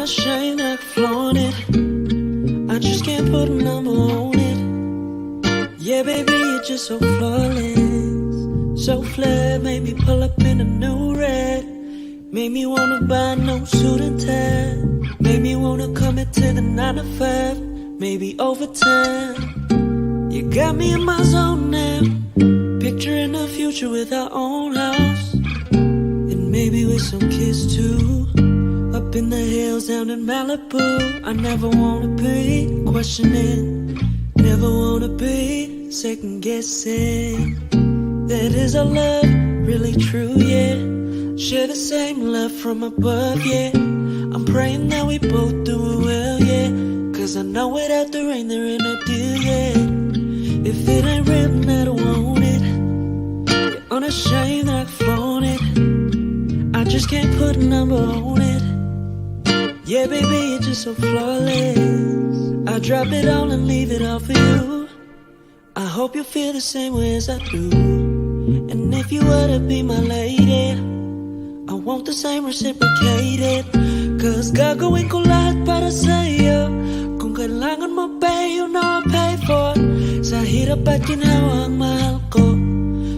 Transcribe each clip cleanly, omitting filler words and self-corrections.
unashamed that I flaunt it. I just can't put a number on it. Yeah, baby, you're just so flawless, so flat. Made me pull up in a new red. Made me wanna buy no suit and tie. Made me wanna commit to the 9 to 5, maybe overtime. You got me in my zone now, picturing the future with our own house, and maybe with some kids too. Up in the hills down in Malibu. I never wanna be questioning, never wanna be second guessing. That is our love, really true, yeah. Share the same love from above, yeah. I'm praying that we both do it well, yeah. Cause I know without the rain there ain't no deal, yeah. If it ain't written, I don't want it. You're unashamed that I flaunt it. I just can't put a number on it. Yeah, baby, you're just so flawless. I drop it all and leave it all for you. I hope you feel the same way as I do. And if you were to be my lady, I want the same reciprocated. Cause gagawin ko lahat para sa'yo. Kung kailangan mo pay, you know I'll pay for. Sa hirap at ginawa ang mahal ko.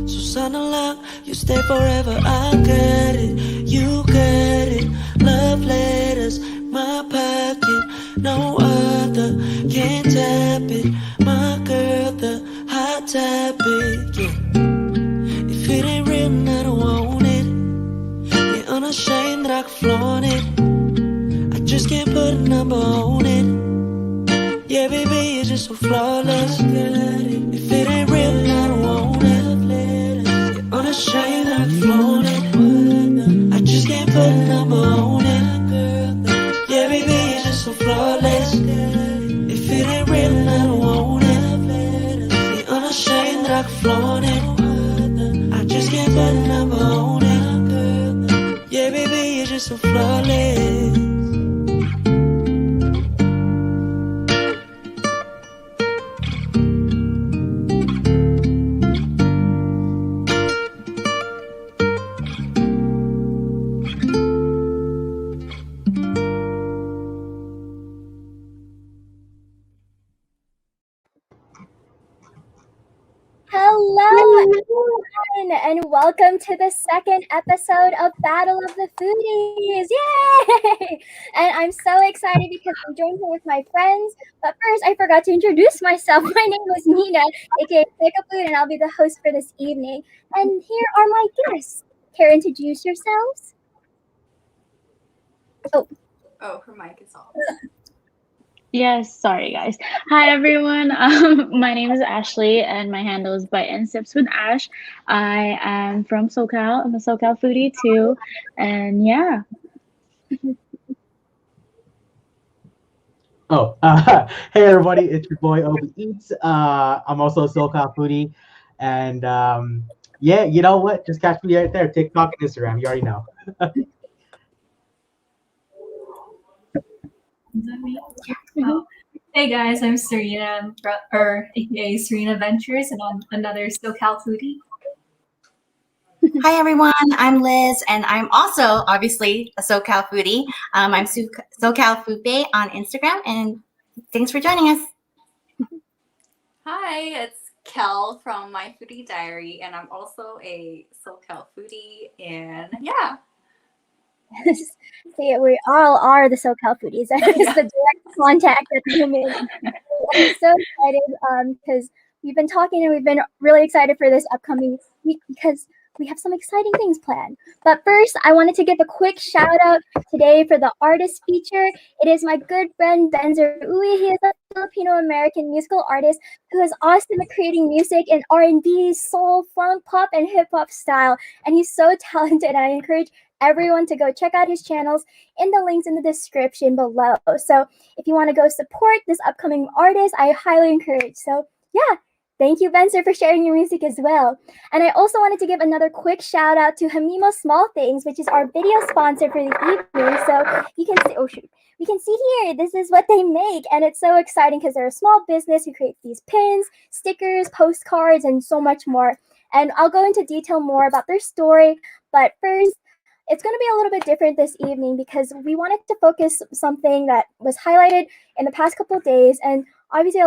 So sana lang, you stay forever. I got it, you got it. Love letters, my pocket. No other can tap it. My girl, the hot topic, yeah. If it ain't written, I don't want it. You're unashamed that I can flaunt it. I just can't put a number on it. Yeah, baby, you're just so flawless. If it ain't real, I don't want it. You're unashamed that I can flaunt it. I just can't put a number on it. Yeah, baby, you're just so flawless. If it ain't real, I don't want it. You're unashamed that I can flaunt it. I just can't put a number on it. Yeah, baby, you're just so flawless. Hello, everyone, and welcome to the second episode of Battle of the Foodies. Yay! And I'm so excited because I'm joined here with my friends. But first, I forgot to introduce myself. My name is Nina, aka Pick a Food, and I'll be the host for this evening. And here are my guests. Care to introduce yourselves? Oh, her mic is off. Yes, sorry guys. Hi everyone. My name is Ashley and my handle is Bite and Sips with Ash. I am from SoCal. I'm a SoCal foodie too. And yeah. Hey everybody, it's your boy Obi Eats. I'm also a SoCal foodie. And yeah, you know what? Just catch me right there. TikTok and Instagram. You already know. Hey guys, I'm Serena, aka Serena Ventures, and I'm another SoCal foodie. Hi everyone, I'm Liz, and I'm also obviously a SoCal foodie. I'm SoCal Food Bay on Instagram, and thanks for joining us. Hi, it's Kell from My Foodie Diary, and I'm also a SoCal foodie, and yeah. See, we all are the SoCal foodies. That is the direct contact at the moment. I'm so excited because we've been talking and we've been really excited for this upcoming week because we have some exciting things planned. But first, I wanted to give a quick shout out today for the artist feature. It is my good friend Benzer. He is a Filipino-American musical artist who is awesome at creating music in R&B, soul, funk, pop, and hip-hop style. And he's so talented. I encourage everyone to go check out his channels in the links in the description below. So if you want to go support this upcoming artist, I highly encourage. So yeah, thank you, Benzer, for sharing your music as well. And I also wanted to give another quick shout out to Hamimo Small Things, which is our video sponsor for the evening. So you can see, oh shoot, we can see here, this is what they make. And it's so exciting because they're a small business who creates these pins, stickers, postcards, and so much more. And I'll go into detail more about their story. But first, it's going to be a little bit different this evening because we wanted to focus something that was highlighted in the past couple of days. And obviously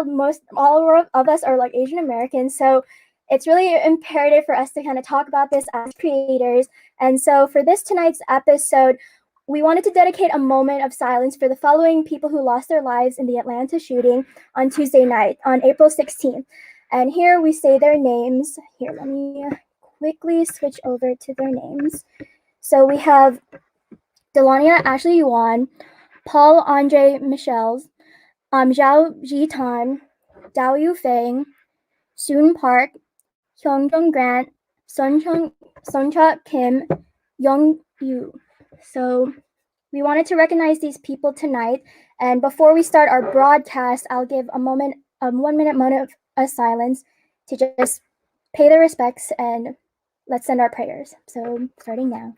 all of us are like Asian Americans. So it's really imperative for us to kind of talk about this as creators. And so for this tonight's episode, we wanted to dedicate a moment of silence for the following people who lost their lives in the Atlanta shooting on Tuesday night, on April 16th. And here we say their names. Here, let me quickly switch over to their names. So we have Delania Ashley Yuan, Paul Andre Michels, Zhao Jitan, Dao Yufeng, Soon Park, Hyungjong Grant, Suncha Kim, Young Yu. So we wanted to recognize these people tonight. And before we start our broadcast, I'll give a 1 minute moment of silence to just pay their respects and let's send our prayers. So starting now.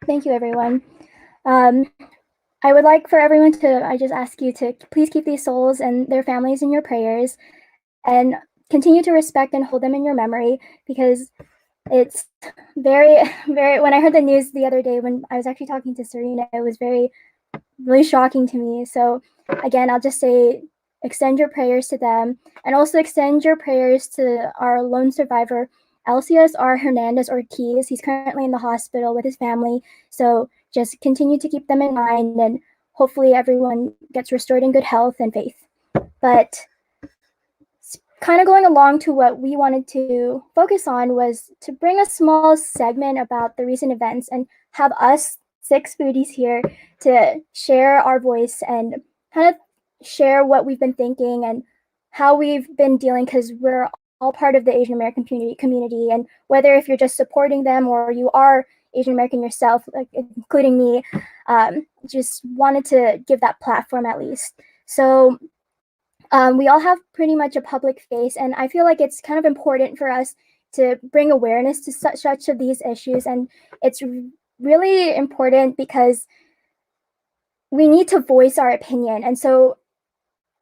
Thank you, everyone. I would like for everyone to, I just ask you to please keep these souls and their families in your prayers and continue to respect and hold them in your memory, because it's very, very, when I heard the news the other day when I was actually talking to Serena, it was really shocking to me. So again, I'll just say, extend your prayers to them, and also extend your prayers to our lone survivor, Alcius R. Hernandez Ortiz. He's currently in the hospital with his family. So just continue to keep them in mind, and hopefully everyone gets restored in good health and faith. But kind of going along to what we wanted to focus on was to bring a small segment about the recent events and have us 6 foodies here to share our voice and kind of share what we've been thinking and how we've been dealing, because we're all part of the Asian American community, and whether if you're just supporting them or you are Asian American yourself, like including me, just wanted to give that platform at least. So we all have pretty much a public face, and I feel like it's kind of important for us to bring awareness to such of these issues. And it's really important because we need to voice our opinion. And so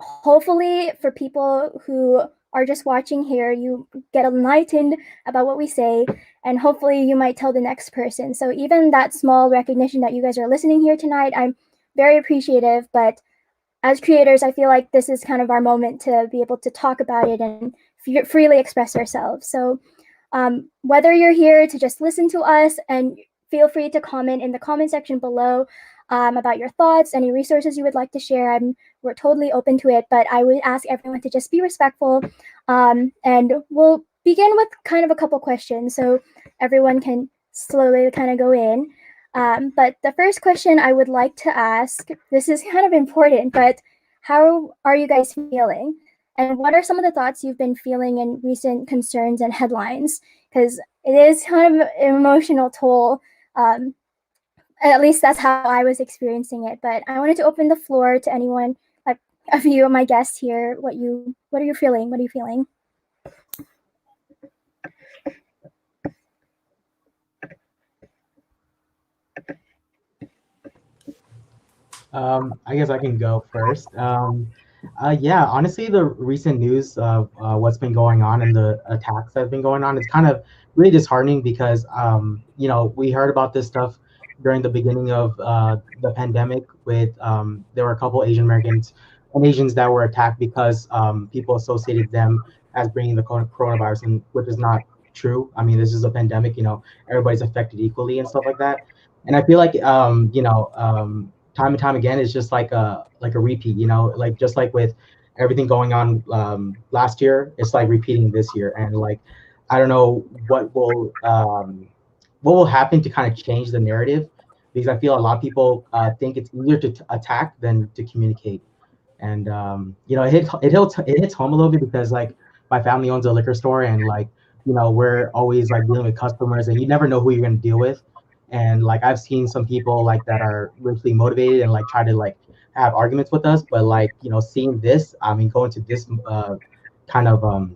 hopefully for people who are just watching here, you get enlightened about what we say, and hopefully you might tell the next person. So even that small recognition that you guys are listening here tonight, I'm very appreciative. But as creators, I feel like this is kind of our moment to be able to talk about it and freely express ourselves. So whether you're here to just listen to us, and feel free to comment in the comment section below about your thoughts, any resources you would like to share. We're totally open to it, but I would ask everyone to just be respectful. And we'll begin with kind of a couple questions so everyone can slowly kind of go in. But the first question I would like to ask, this is kind of important, but how are you guys feeling? And what are some of the thoughts you've been feeling in recent concerns and headlines? Because it is kind of an emotional toll. At least that's how I was experiencing it. But I wanted to open the floor to anyone, like a few of my guests here. What are you feeling? What are you feeling? I guess I can go first. Yeah, honestly, the recent news of what's been going on and the attacks that have been going on is kind of really disheartening because, we heard about this stuff during the beginning of the pandemic with there were a couple Asian Americans and Asians that were attacked because people associated them as bringing the coronavirus, and which is not true. I mean, this is a pandemic. You know, everybody's affected equally and stuff like that. And I feel like time and time again, it's just like a repeat. You know, like just like with everything going on last year, it's like repeating this year. And like I don't know what will happen to kind of change the narrative, because I feel a lot of people think it's easier to attack than to communicate. And it hits home a little bit because like my family owns a liquor store, and like we're always like dealing with customers, and you never know who you're going to deal with. And like I've seen some people like that are really motivated and like try to like have arguments with us, but like seeing this, I mean, going to this kind of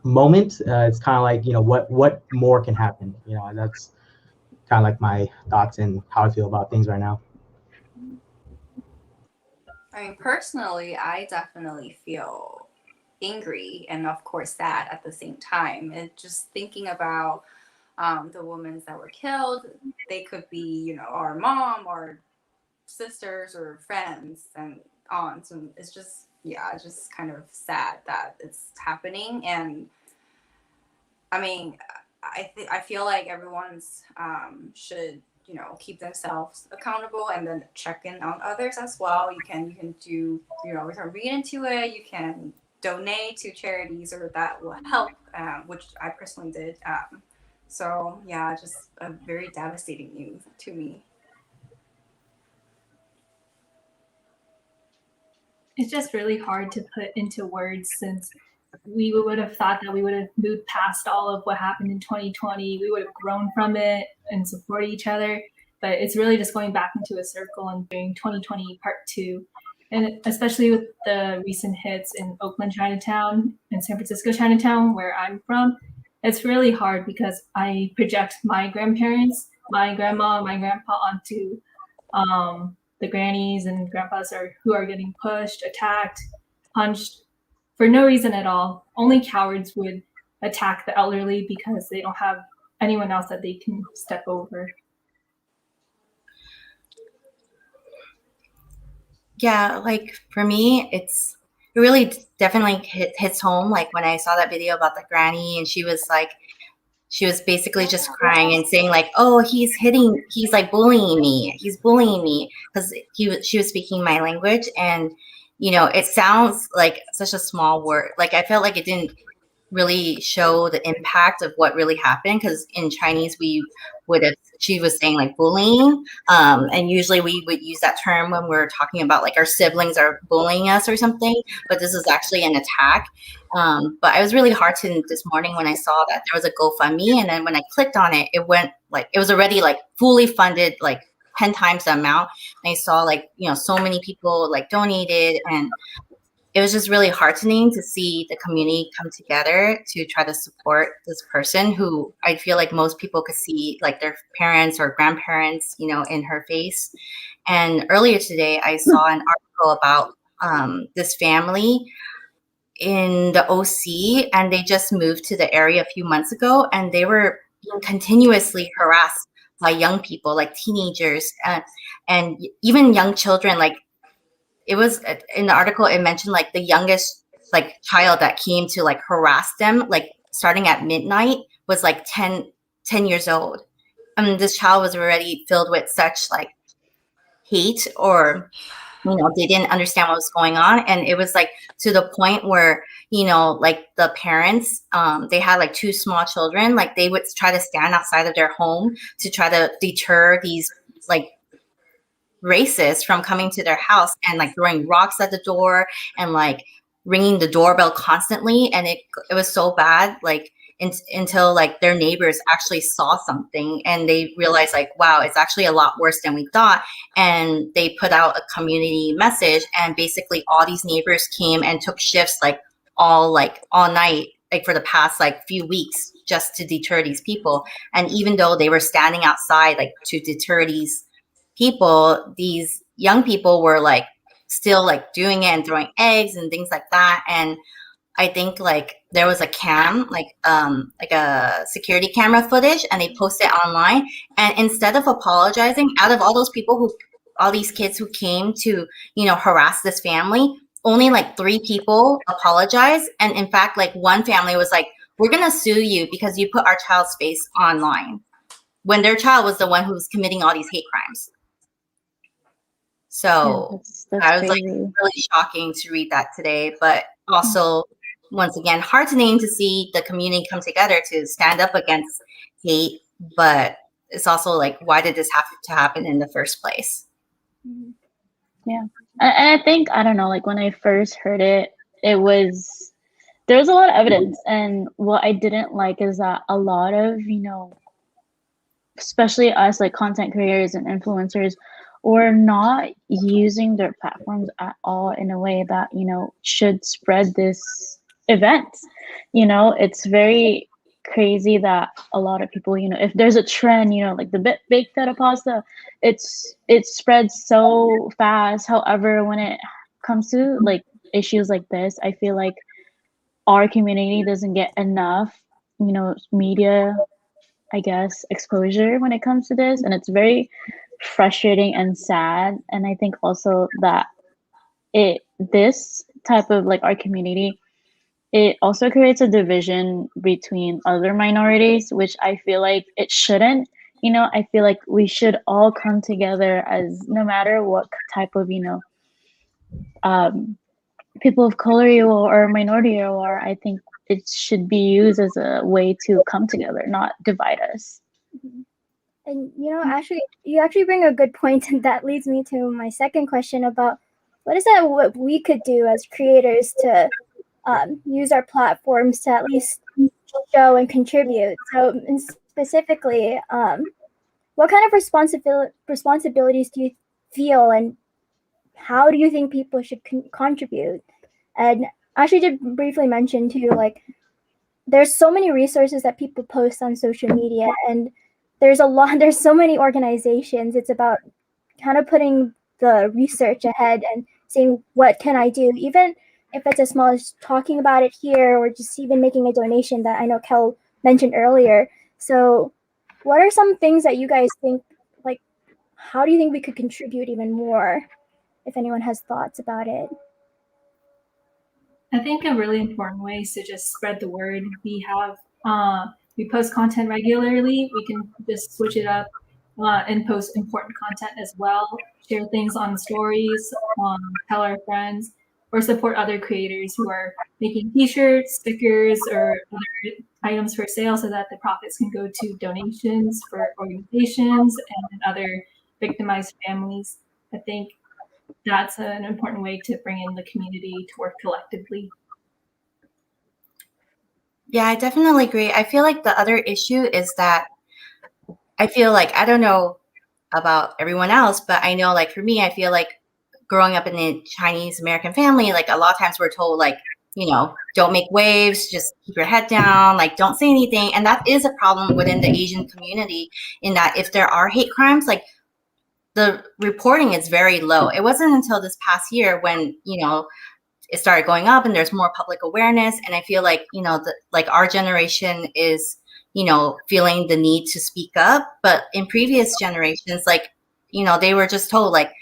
moment, it's kind of like what more can happen, and that's kind of like my thoughts and how I feel about things right now. I mean, personally, I definitely feel angry and, of course, sad at the same time. And just thinking about the women that were killed, they could be, our mom or sisters or friends and aunts. And it's just, it's just kind of sad that it's happening. And I mean, I feel like everyone's should keep themselves accountable and then check in on others as well. You can do you can read into it. You can donate to charities, or that will help, which I personally did. So yeah, just a very devastating news to me. It's just really hard to put into words, since we would have thought that we would have moved past all of what happened in 2020. We would have grown from it and supported each other. But it's really just going back into a circle and doing 2020 part 2. And especially with the recent hits in Oakland Chinatown and San Francisco Chinatown, where I'm from, it's really hard because I project my grandparents, my grandma, my grandpa onto the grannies and grandpas who are getting pushed, attacked, punched, for no reason at all. Only cowards would attack the elderly because they don't have anyone else that they can step over. Yeah, like for me, it really definitely hits home. Like when I saw that video about the granny, and she was basically just crying and saying like, oh, he's like bullying me. He's bullying me because she was speaking my language. And, it sounds like such a small word. Like I felt like it didn't really show the impact of what really happened, because in Chinese she was saying like bullying, and usually we would use that term when we're talking about like our siblings are bullying us or something, but this is actually an attack. But I was really heartened this morning when I saw that there was a GoFundMe, and then when I clicked on it, it went like it was already like fully funded, like 10 times the amount. And I saw like so many people like donated, and it was just really heartening to see the community come together to try to support this person who I feel like most people could see like their parents or grandparents, in her face. And earlier today, I saw an article about this family in the OC, and they just moved to the area a few months ago, and they were being continuously harassed by young people, like teenagers, and even young children. Like it was in the article, it mentioned like the youngest like child that came to like harass them, like starting at midnight, was like 10 years old. And this child was already filled with such like hate, or they didn't understand what was going on. And it was like to the point where like the parents, they had like 2 small children, like they would try to stand outside of their home to try to deter these like racists from coming to their house, and like throwing rocks at the door and like ringing the doorbell constantly. And it was so bad, like until like their neighbors actually saw something, and they realized like, wow, it's actually a lot worse than we thought. And they put out a community message, and basically all these neighbors came and took shifts like all night, like for the past like few weeks, just to deter these people. And even though they were standing outside like to deter these people, these young people were like still like doing it and throwing eggs and things like that. And I think like there was a a security camera footage, and they posted it online. And instead of apologizing, out of all those people all these kids who came to harass this family, only like 3 people apologized. And in fact, like one family was like, we're going to sue you because you put our child's face online, when their child was the one who was committing all these hate crimes. So that's I was crazy. like really shocking to read that today, but also once again, heartening to see the community come together to stand up against hate. But it's also like, why did this have to happen in the first place? Yeah. And I think, I don't know, like when I first heard it, there was a lot of evidence. And what I didn't like is that a lot of, especially us like content creators and influencers, were not using their platforms at all in a way that, should spread this event. It's very crazy that a lot of people, if there's a trend, like the baked feta pasta, it spreads so fast. However, when it comes to like issues like this, I feel like our community doesn't get enough, media, I guess, exposure when it comes to this. And it's very frustrating and sad. And I think also that this type of like our community, it also creates a division between other minorities, which I feel like it shouldn't. I feel like we should all come together as no matter what type of, people of color you are or minority you are. I think it should be used as a way to come together, not divide us. And actually, you actually bring a good point, and that leads me to my second question about what we could do as creators to use our platforms to at least show and contribute. So, and specifically, what kind of responsibilities do you feel, and how do you think people should contribute? And I actually did briefly mention too, like there's so many resources that people post on social media, and there's so many organizations. It's about kind of putting the research ahead and saying, what can I do? Even if it's as small as talking about it here, or just even making a donation that I know Kell mentioned earlier. So what are some things that you guys think, like, how do you think we could contribute even more? If anyone has thoughts about it. I think a really important way is to just spread the word. We post content regularly. We can just switch it up and post important content as well. Share things on stories, tell our friends, or support other creators who are making t-shirts, stickers, or other items for sale so that the profits can go to donations for organizations and other victimized families. I think that's an important way to bring in the community to work collectively. Yeah, I definitely agree. I feel like the other issue is that I feel like, I don't know about everyone else, but I know like for me, I feel like growing up in a Chinese American family, like a lot of times we're told like, don't make waves, just keep your head down, like don't say anything. And that is a problem within the Asian community, in that if there are hate crimes, like the reporting is very low. It wasn't until this past year when, it started going up and there's more public awareness. And I feel like, like our generation is, feeling the need to speak up. But in previous generations, like, they were just told like,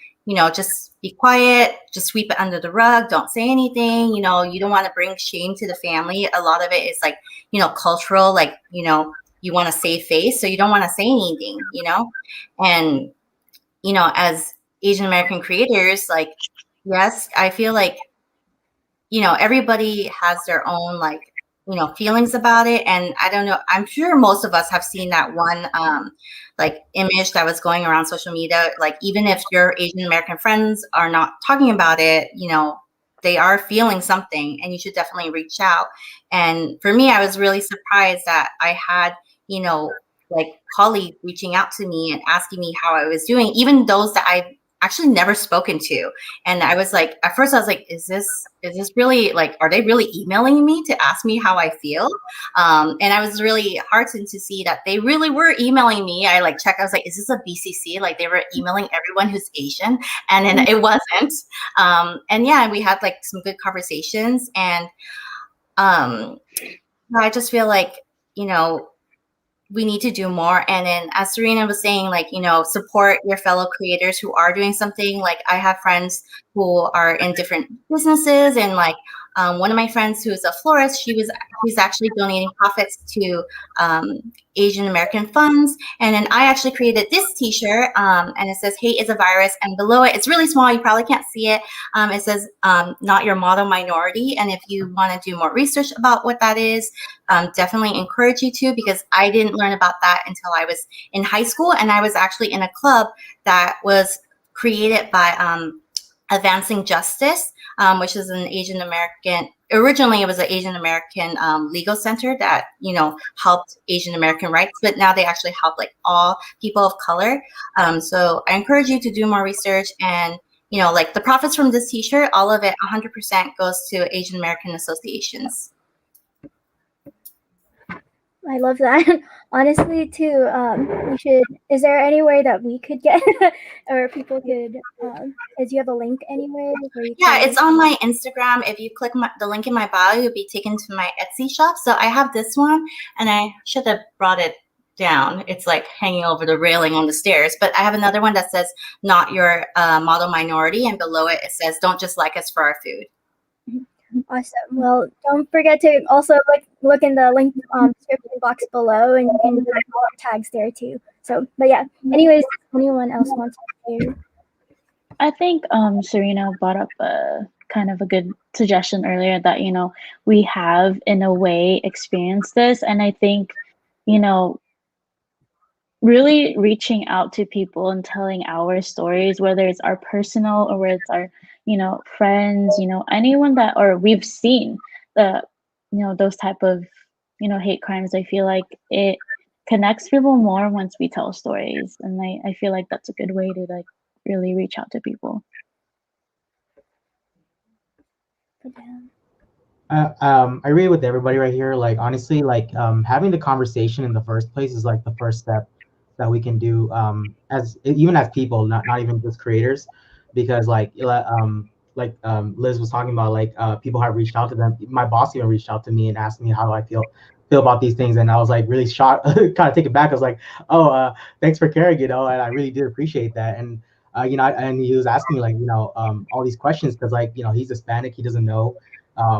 just be quiet, just sweep it under the rug, don't say anything, you don't want to bring shame to the family. A lot of it is like, cultural, like, you want to save face, so you don't want to say anything, and, as Asian American creators, like, yes, I feel like, everybody has their own like, feelings about it. And I don't know, I'm sure most of us have seen that one like image that was going around social media. Like, even if your Asian American friends are not talking about it, they are feeling something, and you should definitely reach out. And for me, I was really surprised that I had, like colleagues reaching out to me and asking me how I was doing, even those that I actually never spoken to. And I was like, at first I was like, is this really, like, are they really emailing me to ask me how I feel? And I was really heartened to see that they really were emailing me. I like checked, I was like, is this a BCC? Like, they were emailing everyone who's Asian, and then it wasn't. And yeah, we had like some good conversations. And I just feel like, we need to do more. And then as Serena was saying, like, you know, support your fellow creators who are doing something. Like I have friends who are in different businesses, and like one of my friends who's a florist, she's actually donating profits to Asian American funds. And then I actually created this t-shirt, and it says hate is a virus, and below it, it's really small, you probably can't see it, it says not your model minority. And if you want to do more research about what that is, definitely encourage you to, because I didn't learn about that until I was in high school, and I was actually in a club that was created by Advancing Justice, which is an Asian American. Originally, it was an Asian American legal center that, you know, helped Asian American rights, but now they actually help like all people of color. So I encourage you to do more research, and you know, like the profits from this T-shirt, all of it, 100% goes to Asian American associations. I love that. Honestly, too, we should. Is there any way that we could get, or people could? Do you have a link anywhere? Where you Yeah, can... it's on my Instagram. If you click the link in my bio, you'll be taken to my Etsy shop. So I have this one, and I should have brought it down. It's like hanging over the railing on the stairs. But I have another one that says "Not your model minority," and below it, it says "Don't just like us for our food." Awesome. Well, don't forget to also look in the link description box below, and you can find all our tags there too. So, but yeah. Anyways, anyone else wants to share? I think Serena brought up a kind of a good suggestion earlier that, you know, we have in a way experienced this, and I think, you know, really reaching out to people and telling our stories, whether it's our personal or whether it's our, you know, friends, you know, anyone that, or we've seen the, you know, those type of, you know, hate crimes. I feel like it connects people more once we tell stories, and I feel like that's a good way to like really reach out to people. I agree with everybody right here. Like honestly, like having the conversation in the first place is like the first step that we can do as even as people, not even just creators, because like Liz was talking about, like people have reached out to them. My boss even reached out to me and asked me how I feel about these things, and I was like really shocked, kind of taken back. I was like, oh, thanks for caring, you know, and I really did appreciate that. And you know, and he was asking me like, you know, all these questions because like, you know, he's Hispanic, he doesn't know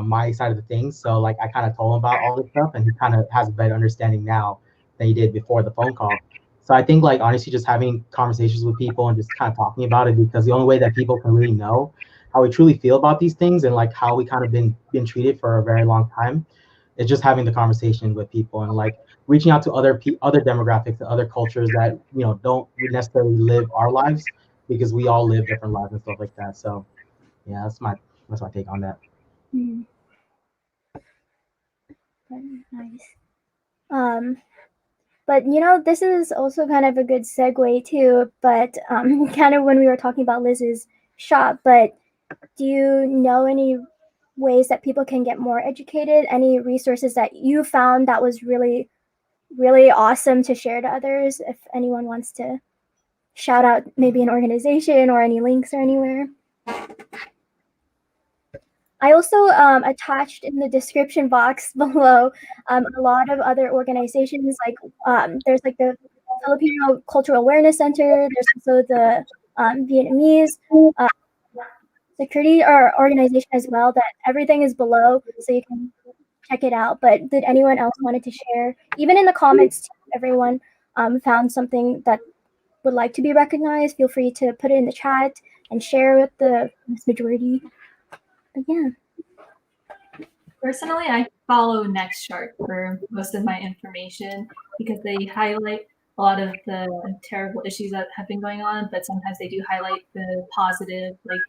my side of the things. So like I kind of told him about all this stuff, and he kind of has a better understanding now than he did before the phone call. So I think like honestly, just having conversations with people and just kind of talking about it, because the only way that people can really know how we truly feel about these things and like how we kind of been treated for a very long time is just having the conversation with people and like reaching out to other demographics and other cultures that, you know, don't necessarily live our lives, because we all live different lives and stuff like that. So yeah, that's my take on that. Very nice. But you know, this is also kind of a good segue too. But kind of when we were talking about Liz's shop, but do you know any ways that people can get more educated? Any resources that you found that was really, really awesome to share to others? If anyone wants to shout out maybe an organization or any links or anywhere. I also attached in the description box below a lot of other organizations. Like there's like the Filipino Cultural Awareness Center. There's also the Vietnamese security or organization as well. That everything is below, so you can check it out. But did anyone else wanted to share? Even in the comments, everyone found something that would like to be recognized. Feel free to put it in the chat and share with the majority. But yeah. Personally, I follow Nextshark for most of my information because they highlight a lot of the terrible issues that have been going on, but sometimes they do highlight the positive, like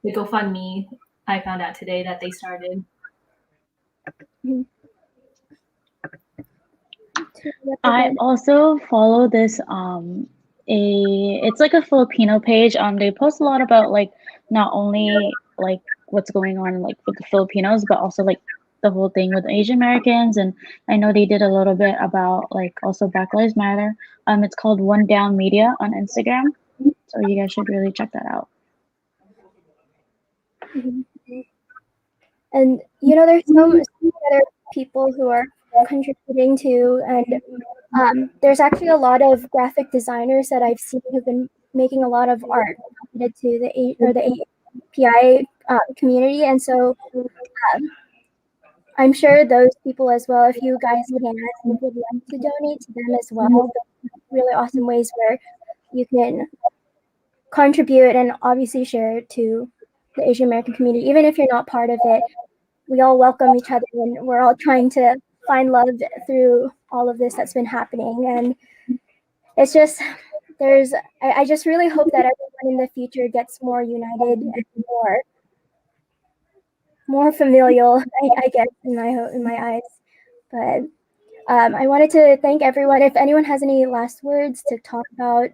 the GoFundMe I found out today that they started. I also follow this it's like a Filipino page. They post a lot about like not only like what's going on like with the Filipinos, but also like the whole thing with Asian Americans. And I know they did a little bit about like also Black Lives Matter. It's called One Down Media on Instagram, so you guys should really check that out. And you know, there's so many other people who are contributing to, and there's actually a lot of graphic designers that I've seen who've been making a lot of art related to the API community, and so I'm sure those people as well, if you guys can and would like to donate to them as well, really awesome ways where you can contribute and obviously share to the Asian American community. Even if you're not part of it, we all welcome each other, and we're all trying to find love through all of this that's been happening. And it's just, I just really hope that everyone in the future gets more united and more familial, I guess, in my eyes. But I wanted to thank everyone. If anyone has any last words to talk about,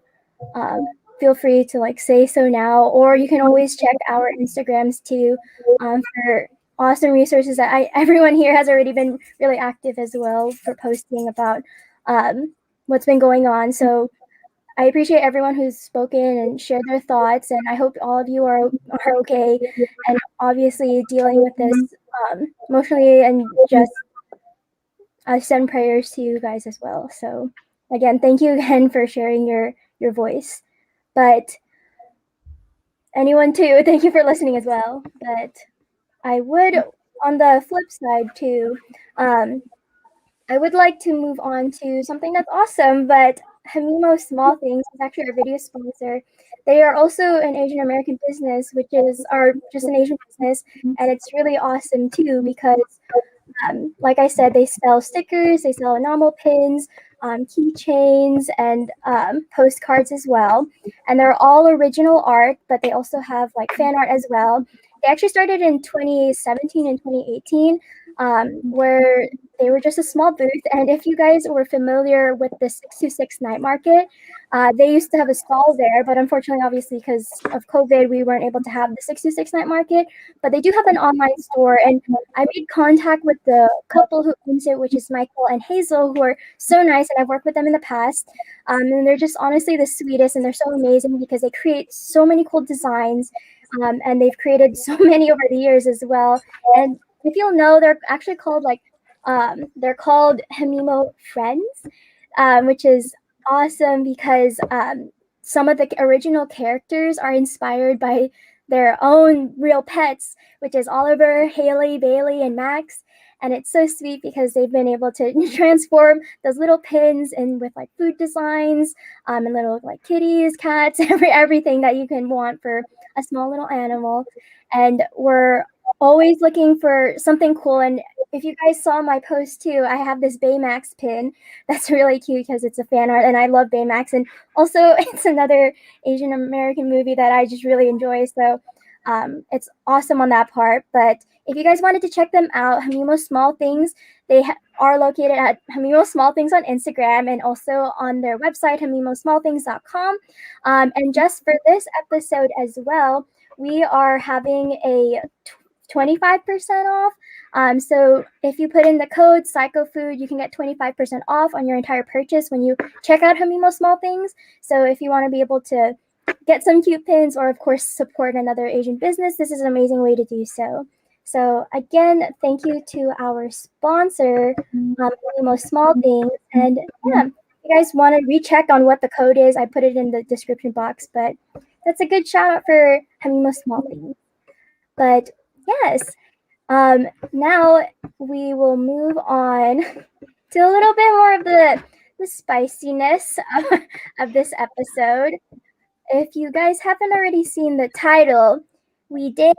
feel free to say so now, or you can always check our Instagrams too for awesome resources that everyone here has already been really active as well for posting about what's been going on. So I appreciate everyone who's spoken and shared their thoughts, and I hope all of you are okay, and obviously dealing with this emotionally, and just I send prayers to you guys as well. So again, thank you again for sharing your voice. But anyone too, thank you for listening as well. But I would, on the flip side too, I would like to move on to something that's awesome, but Hamimo Small Things is actually our video sponsor. They are also an Asian American business, which is just an Asian business, and it's really awesome too because, like I said, they sell stickers, they sell enamel pins, keychains, and postcards as well. And they're all original art, but they also have fan art as well. They actually started in 2017 and 2018, where they were just a small booth. And if you guys were familiar with the 626 night market, they used to have a stall there, but unfortunately, obviously, because of COVID, we weren't able to have the 626 night market. But they do have an online store, and I made contact with the couple who owns it, which is Michael and Hazel, who are so nice, and I've worked with them in the past. And they're just honestly the sweetest, and they're so amazing because they create so many cool designs, and they've created so many over the years as well. And if you'll know, they're actually called they're called Hamimo Friends, which is awesome because some of the original characters are inspired by their own real pets, which is Oliver, Haley, Bailey, and Max. And it's so sweet because they've been able to transform those little pins and with food designs, and little kitties, cats, everything that you can want for a small little animal. And we're always looking for something cool. And if you guys saw my post too, I have this Baymax pin that's really cute because it's a fan art, and I love Baymax. And also, it's another Asian American movie that I just really enjoy. So it's awesome on that part. But if you guys wanted to check them out, Hamimo Small Things, they are located at Hamimo Small Things on Instagram and also on their website, hamimosmallthings.com. And just for this episode as well, we are having a 25% off. So if you put in the code PsychoFood, you can get 25% off on your entire purchase when you check out Hamimo Small Things. So if you want to be able to get some cute pins or, of course, support another Asian business, this is an amazing way to do so. So again, thank you to our sponsor, Hamimo Small Things. And yeah, if you guys want to recheck on what the code is, I put it in the description box. But that's a good shout out for Hamimo Small Things. But yes, now we will move on to a little bit more of the spiciness of this episode. If you guys haven't already seen the title, we did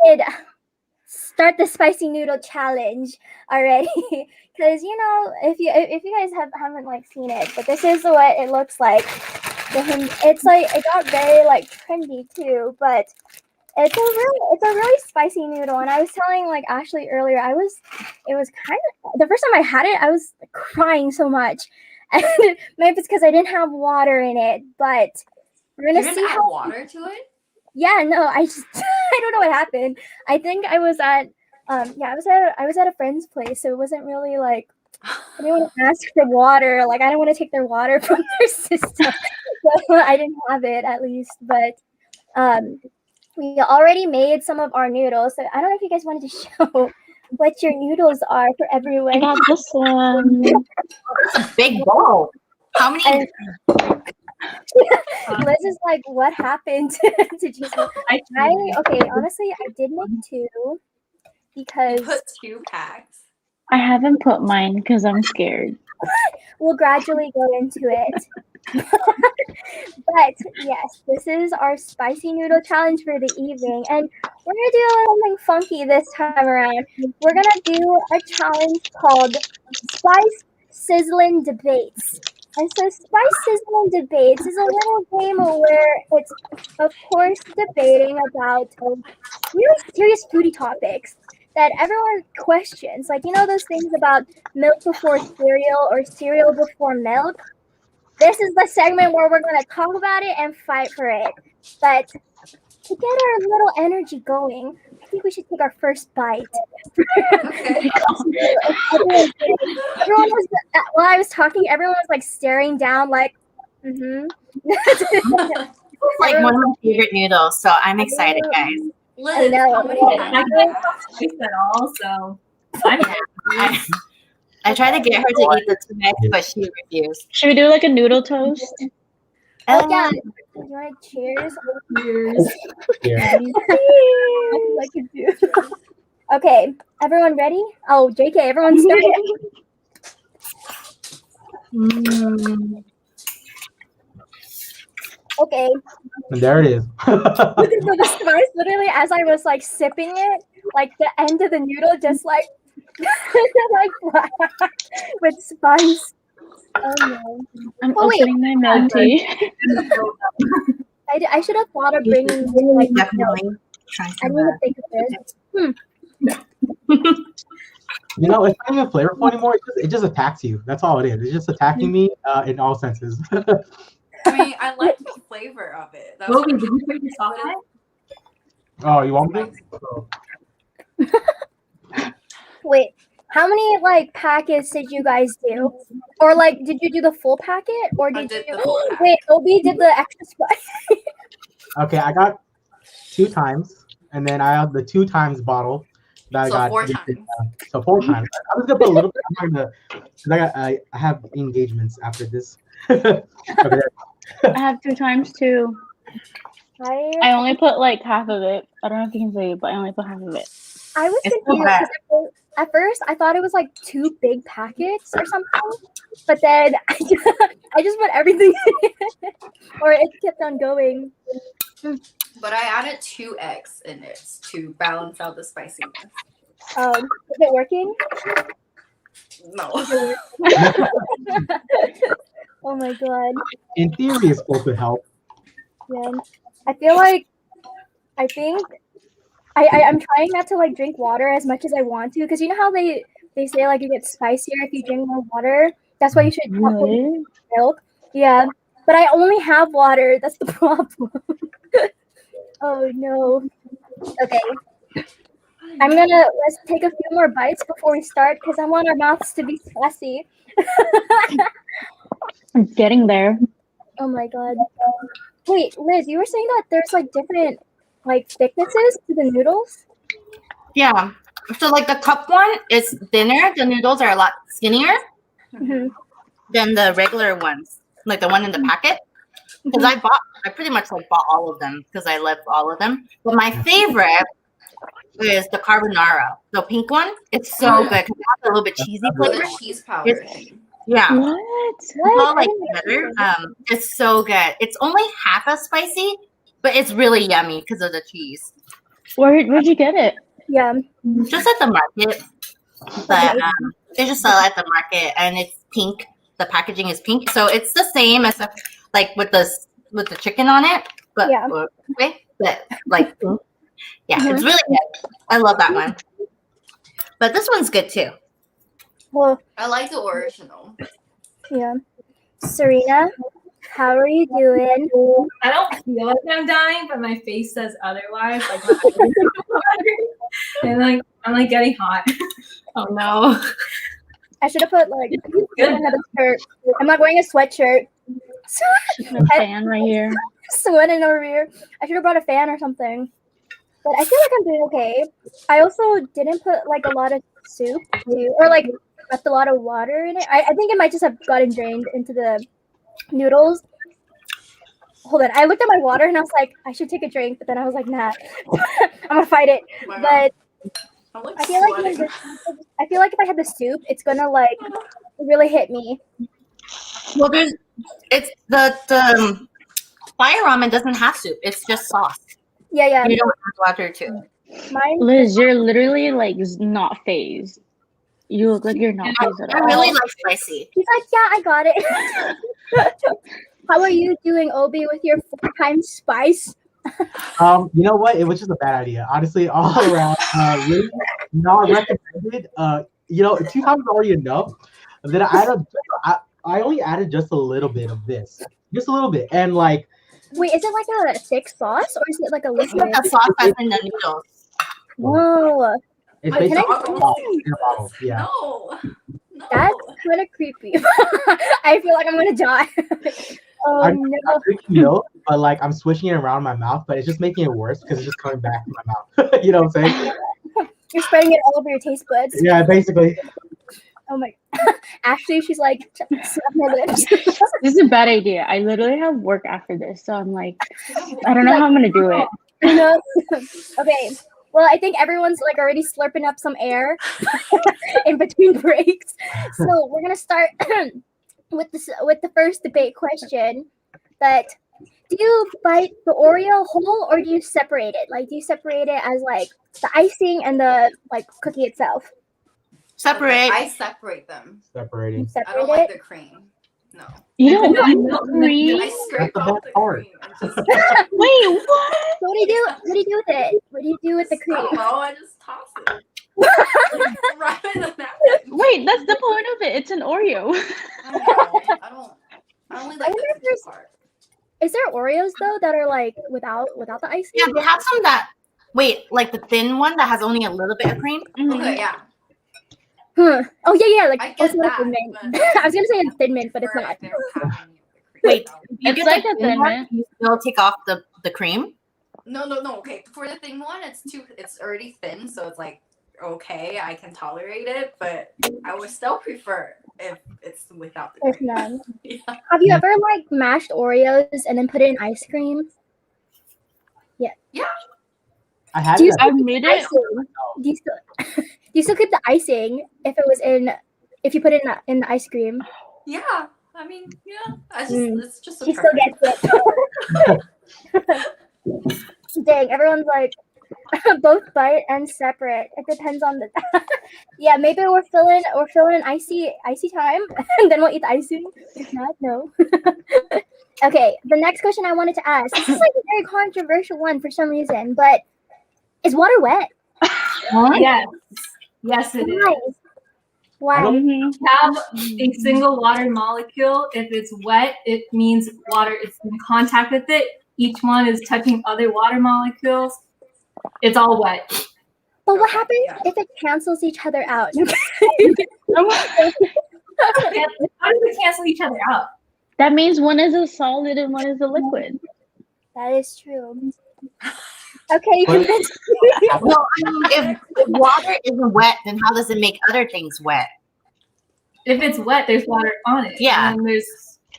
start the spicy noodle challenge already. Because if you guys haven't seen it, but this is what it looks like. It's it got very trendy too, but it's a really spicy noodle. And I was telling Ashley earlier, it was kind of the first time I had it, I was crying so much, and maybe it's because I didn't have water in it. But we're gonna see how water to it. Yeah, no, I don't know what happened. I think I was at I was at a friend's place, so it wasn't really I didn't want to ask for water. I didn't want to take their water from their system, so I didn't have it at least. But we already made some of our noodles, so I don't know if you guys wanted to show what your noodles are for everyone. I got this one. Big bowl. How many? And Liz is like, what happened to Jesus? Okay, honestly, I did make 2 You because put 2 packs. I haven't put mine because I'm scared. we'll gradually go into it. But yes, this is our spicy noodle challenge for the evening, and we're gonna do something funky this time around. We're gonna do a challenge called Spice Sizzling Debates. And so Spice Sizzling Debates is a little game where it's, of course, debating about really serious foodie topics that everyone questions. Like, you know those things about milk before cereal or cereal before milk? This is the segment where we're going to talk about it and fight for it. But to get our little energy going, I think we should take our first bite. Okay. Everyone was, while I was talking, everyone was like staring down, like, mm-hmm. It's like one of my favorite noodles, so I'm excited, guys. Liz, know. how many I packs? can't spice at all, so I'm I tried to get her to eat the 2 eggs, but she refused. Should we do like a noodle toast? Oh, yeah. You want to cheers? Yeah. I could do. Okay, everyone ready? Oh, JK, everyone started. Okay. And there it is. The spice, literally, as I was like sipping it, like the end of the noodle just like, like with spice. Oh no. I'm Oh, wait. opening my milk tea. I should have thought of bringing like milk. Definitely try I some didn't of even think of this. You know, it's not even flavorful anymore. It just attacks you. That's all it is. It's just attacking me in all senses. I mean, I like the flavor of it. That's Roby, did you put your salt in it? Oh, you want me to? Wait, how many like packets did you guys do? Or like, did you do the full packet? Or I did did you? the full packet. Wait, Obi did the extra spice. Okay, I got 2 times, and then I have the 2 times bottle that So I got. 4 times. So 4 times. I was gonna put a little bit. I'm not gonna. 'Cause I have engagements after this. Okay. I have 2 times too. I only put like half of it. I don't know if you can see it, but I only put half of it. I was It's so confused bad. 'cause at first I thought it was like 2 big packets or something, but then I just put everything in it, or it kept on going. But I added 2 eggs in it to balance out the spiciness. Is it working? No. Oh my god. In theory, it's supposed to help. Yeah. I feel like I'm trying not to like drink water as much as I want to, because you know how they say like you get spicier if you drink more water. That's why you should Really? milk. Yeah, but I only have water. That's the problem. Oh no. Okay. Let's take a few more bites before we start because I want our mouths to be sassy. I'm getting there. Oh my god. Wait, Liz, you were saying that there's like different like thicknesses to the noodles? Yeah. So like the cup one is thinner. The noodles are a lot skinnier Mm-hmm. than the regular ones, like the one in the packet. Because I pretty much like bought all of them because I love all of them. But my favorite is the carbonara, the pink one. It's so good because it has a little bit cheesy flavor. The cheese powder thing. Yeah. What? It's all like better. It's so good. It's only half as spicy, but it's really yummy because of the cheese. Where'd you get it? Yeah. Just at the market, but they just sell it at the market, and it's pink. The packaging is pink, so it's the same as like with the chicken on it, but Yeah. but like pink. Yeah, Mhm. it's really good. I love that one. But this one's good too. Well, I like the original. yeah. Serena, how are you doing? I don't feel like I'm dying, but my face says otherwise. Like my eyes are watering. And like I'm like getting hot. Oh no. I should have put like another shirt. I'm not wearing a sweatshirt. A fan right here. Sweating over here. I should have brought a fan or something. But I feel like I'm doing okay. I also didn't put like a lot of soup too, or like left a lot of water in it. I think it might just have gotten drained into the noodles. Hold on, I looked at my water and I was like, I should take a drink, but then I was like, nah, I'm gonna fight it. Oh my But I'm like I feel like sweating. I feel like if I had the soup, it's gonna like really hit me. Well, it's the fire ramen doesn't have soup. It's just sauce. Yeah. You don't add water too. Mine. Liz, you're literally like not phased. You look like you're not phased at I all. really like spicy. He's like, yeah, I got it. How are you doing, Obi, with your 4 times spice? You know what? It was just a bad idea. Honestly, all around, really not recommended. You know, 2 times is already enough. Then I only added just a little bit of this, just a little bit, and like. Wait, is it like a thick sauce or is it like a It's liquid? like a sauce that's in the noodles. Whoa, It's Wait, can basically I- in a bottle. Yeah. No. that's kind of creepy. I feel like I'm gonna die. Oh I'm no. drinking milk, but like I'm swishing it around my mouth, but it's just making it worse because it's just coming back to my mouth. You know what I'm saying? You're spreading it all over your taste buds. Yeah, basically. Oh my. Ashley, she's like, slap my lips. This is a bad idea. I literally have work after this, so I'm like, I don't know how I'm gonna do it. You know? Okay. Well, I think everyone's like already slurping up some air in between breaks. So we're gonna start with the first debate question. That do you bite the Oreo whole or do you separate it? Like, do you separate it as like the icing and the like cookie itself? Separate. I separate them. Separating. You I separate don't like it. the cream. No. You don't No, like no, cream? I scrape the off best the part. cream and just Wait, what? So what do you do? What do you do with it? What do you do with the I don't cream? know, I just toss it. Wrap it in a napkin. Wait, that's the point of it. It's an Oreo. I only like wonder the if cookie there's- part. Is there Oreos though that are like without the icing? Yeah, they have some that. Wait, like the thin one that has only a little bit of cream. Okay, yeah. Oh yeah, like I get also like that, Thin Mint. but- I was gonna say a Thin Mint, but it's Or not. if they don't have any of the cream. Wait, you It's get like the a Thin one, Mint. you still take off the cream. No. Okay, for the thin one, it's already thin, so it's like okay, I can tolerate it, but I would still prefer if it's without the There's cream. none. Yeah. Have you ever like mashed Oreos and then put it in ice cream? I had Do you it. I've made it. Icing. Do you still keep the icing if you put it in the ice cream? Yeah, I mean, yeah, it's just a She still preference. gets it. Dang, everyone's like both bite and separate. It depends on the. Yeah, maybe we're filling an icy time, and then we'll eat the icing. If not, no. Okay, the next question I wanted to ask. This is like a very controversial one for some reason, but is water wet? Yes, it is. Why? Why? Have a single water molecule. If it's wet, it means water is in contact with it. Each one is touching other water molecules. It's all wet. But what Okay, happens yeah. if it cancels each other out? How does it cancel each other out? That means one is a solid and one is a liquid. That is true. Okay, you can Well, I mean, if water isn't wet, then how does it make other things wet? If it's wet, there's water on it. Yeah. And